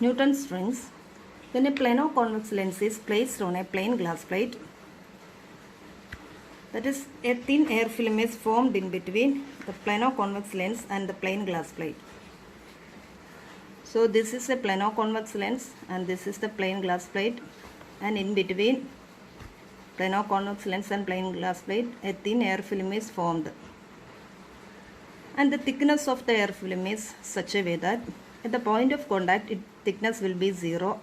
Newton's rings. When a plano-convex lens is placed on a plain glass plate, that is, a thin air film is formed in between the plano-convex lens and the plain glass plate. So this is a plano-convex lens and this is the plain glass plate, and in between plano-convex lens and plain glass plate a thin air film is formed, and the thickness of the air film is such a way that at the point of contact its thickness will be 0,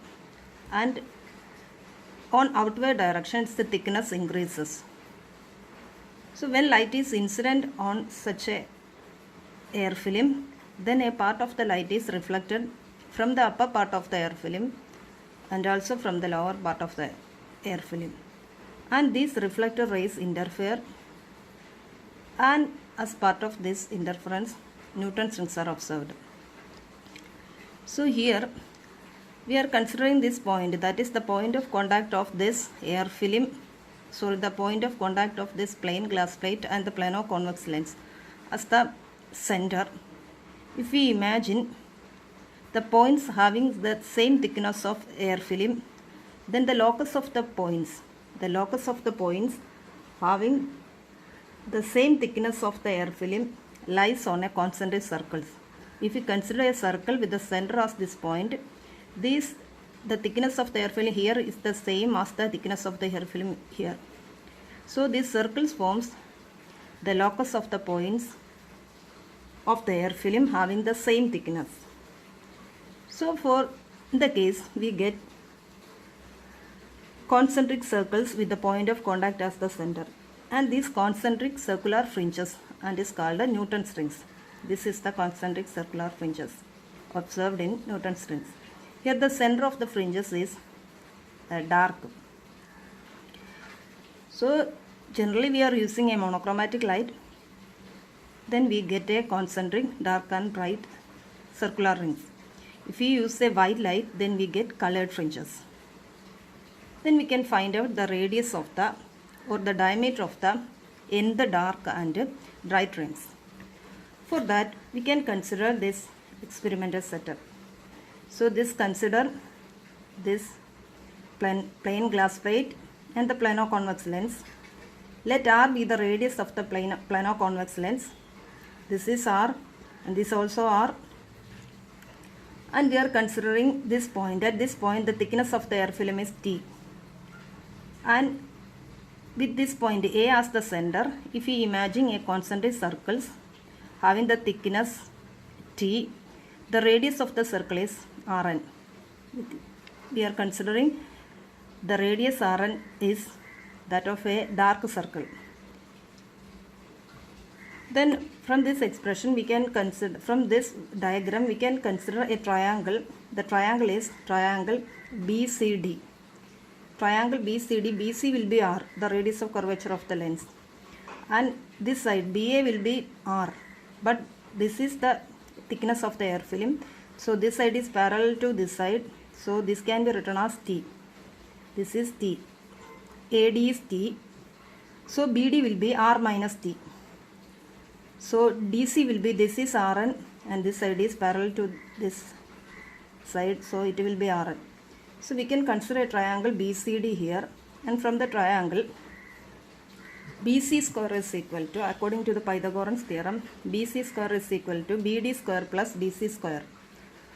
and on outward directions the thickness increases. So when light is incident on such a air film, then a part of the light is reflected from the upper part of the air film and also from the lower part of the air film, and these reflected rays interfere, and as part of this interference Newton's rings are observed. So here we are considering this point, that is the point of contact of this air film, the point of contact of this plain glass plate and the plano-convex lens as the center. If we imagine the points having the same thickness of air film, then the locus of the points having the same thickness of the air film lies on a concentric circle. If we consider a circle with the center as this point, the thickness of the air film here is the same as the thickness of the air film here. So these circles forms the locus of the points of the air film having the same thickness. So for the case we get concentric circles with the point of contact as the center, and these concentric circular fringes and is called the Newton's rings. This is the concentric circular fringes observed in Newton's rings. Here the center of the fringes is dark. So generally we are using a monochromatic light, then we get a concentric dark and bright circular rings. If we use a white light, then we get colored fringes. Then we can find out the radius of the diameter of the in the dark and bright rings. For that we can consider this experimental setup. So consider this plain glass plate and the plano-convex lens. Let R be the radius of the plano-convex lens. This is R and this also R. And we are considering this point. At this point the thickness of the air film is T. And with this point A as the center, if we imagine a concentric circles having the thickness T, the radius of the circle is Rn. We are considering the radius Rn is that of a dark circle. Then from this expression we can consider, from this diagram we can consider a triangle. The triangle is triangle BCD. Triangle BCD, BC will be R, the radius of curvature of the lens, and this side BA will be R, but this is the thickness of the air film. So this side is parallel to this side, so this can be written as T. This is T. AD is T. So BD will be R minus T. So DC will be, this is Rn and this side is parallel to this side, so it will be Rn. So we can consider a triangle BCD here, and from the triangle BC square is equal to, according to the Pythagorean theorem, BC square is equal to BD square plus BC square,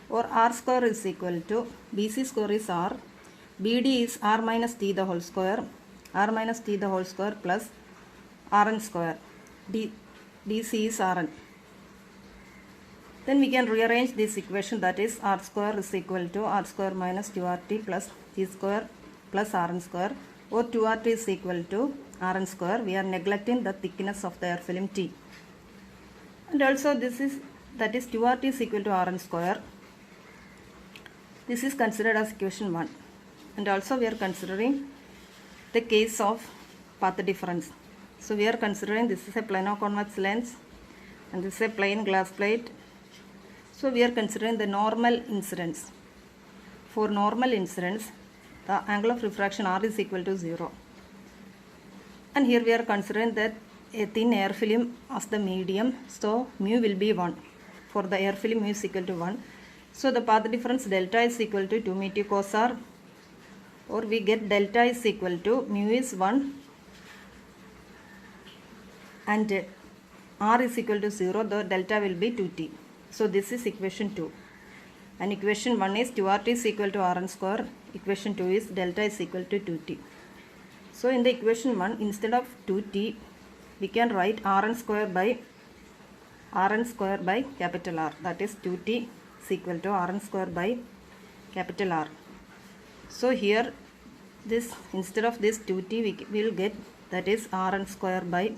or R square is equal to, BC square is R, BD is R minus T the whole square, R minus T the whole square plus Rn square, DC is Rn. Then we can rearrange this equation, that is R square is equal to R square minus 2RT plus T square plus Rn square, or 2RT is equal to Rn square. We are neglecting the thickness of the air film T. And also this is, that is 2RT is equal to Rn square. This is considered as equation 1. And also we are considering the case of path difference. So we are considering this is a plano-convex lens and this is a plain glass plate. So we are considering the normal incidence. For normal incidence, the angle of refraction R is equal to 0. And here we are considering that a thin air film as the medium, so mu will be 1. For the air film mu is equal to 1. So the path difference delta is equal to 2 mu t cos r, or we get delta is equal to mu is 1 and r is equal to 0, the delta will be 2t. So this is equation 2. And equation 1 is 2rt is equal to rn square. Equation 2 is delta is equal to 2t. So in the equation 1, instead of 2t, we can write rn square by capital R. That is 2t is equal to rn square by capital R. So here, this instead of this 2t, we will get, that is rn square by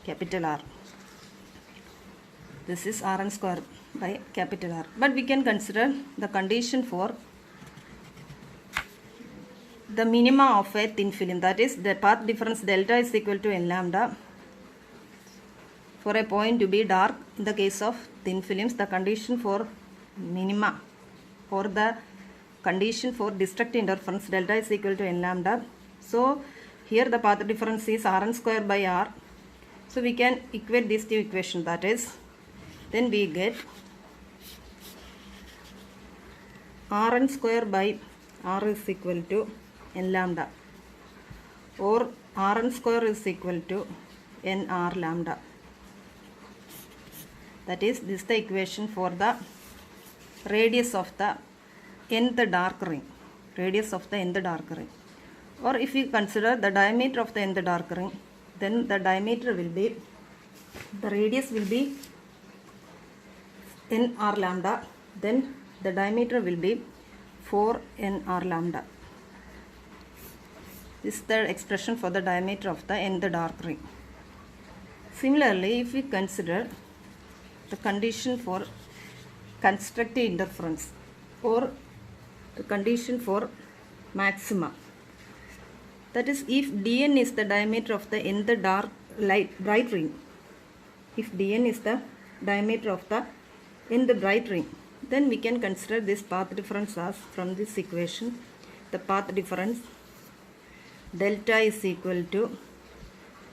capital R. This is rn square by capital R. But we can consider the condition for the minima of a thin film, that is the path difference delta is equal to n lambda. For a point to be dark, in the case of thin films, the condition for minima or the condition for destructive interference delta is equal to n lambda. So here the path difference is rn square by r. So we can equate these two equations, that is, then we get rn square by r is equal to n lambda, or rn square is equal to nr lambda. That is, this is the equation for the radius of the nth dark ring. Radius of the nth dark ring. Or if we consider the diameter of the nth dark ring, then the diameter will be, the radius will be nr lambda, then the diameter will be 4nr lambda. This is the expression for the diameter of the nth dark ring. Similarly, if we consider the condition for constructive interference or the condition for maxima, that is, if dn is the diameter of the nth bright ring, if dn is the diameter of the nth bright ring, then we can consider this path difference as, from this equation, the path difference delta is equal to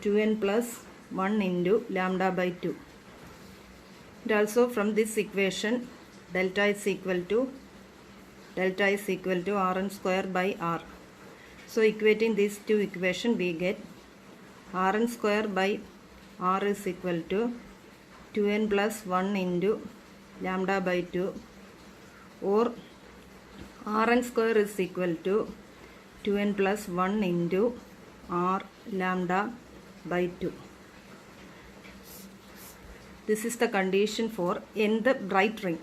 2n plus 1 into lambda by 2. And also from this equation, delta is equal to rn square by r. So equating these two equations, we get rn square by r is equal to 2n plus 1 into lambda by 2, or rn square is equal to 2n plus 1 into r lambda by 2. This is the condition for nth bright ring,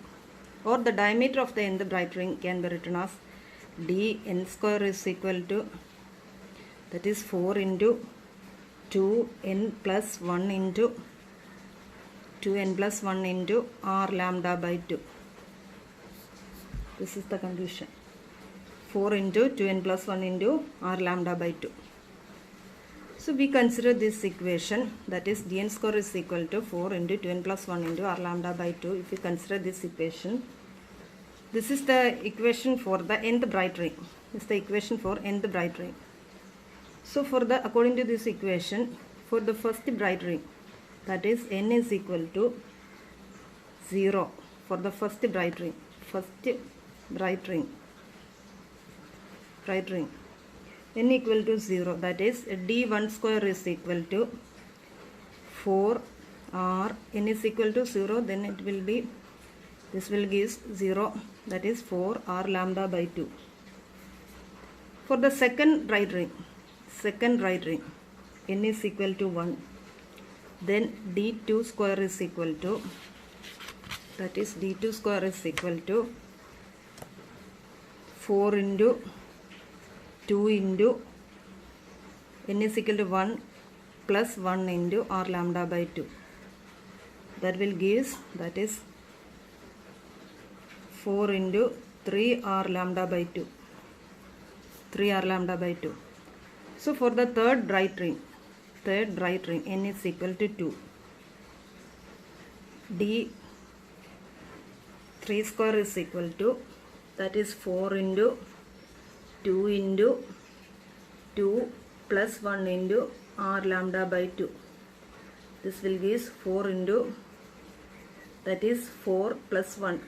or the diameter of the nth bright ring can be written as dn square is equal to, that is 4 into 2n plus 1 into r lambda by 2. This is the condition. 4 into 2n plus 1 into r lambda by 2. So we consider this equation, that is dn square is equal to 4 into 2n plus 1 into r lambda by 2. If we consider this equation, this is the equation for the nth bright ring. This is the equation for nth bright ring. So for the, according to this equation, for the first bright ring, that is n is equal to 0 for the first bright ring. N equal to 0, that is d1 square is equal to 4r, n is equal to 0, then it will be, this will give 0, that is 4r lambda by 2. For the second bright ring, n is equal to 1, then d2 square is equal to, that is d2 square is equal to 4 into 2 into n is equal to 1 plus 1 into r lambda by 2. That will give, that is 4 into 3r lambda by 2. So for the third bright ring, n is equal to 2. d3 square is equal to, that is 4 into 2 into 2 plus 1 into r lambda by 2. This will give 4 into, that is 4 plus 1,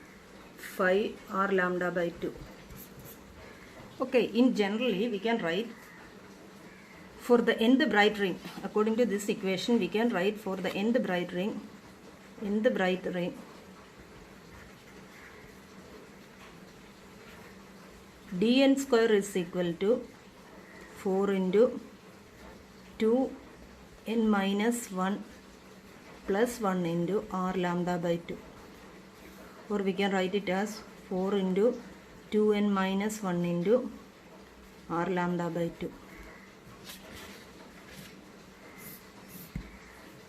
5 r lambda by 2. Okay, in generally we can write for the nth bright ring, according to this equation we can write for the nth bright ring, dn square is equal to 4 into 2n minus 1 plus 1 into r lambda by 2, or we can write it as 4 into 2n minus 1 into r lambda by 2.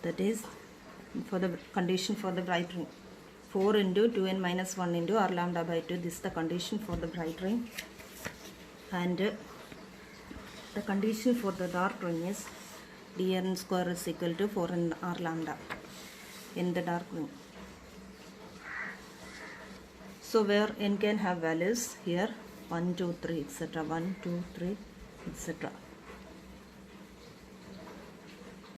That is for the condition for the bright ring. 4 into 2n minus 1 into r lambda by 2. This is the condition for the bright ring. And the condition for the dark ring is dn square is equal to 4n r lambda in the dark ring. So where n can have values here 1, 2, 3, etc. 1, 2, 3, etc.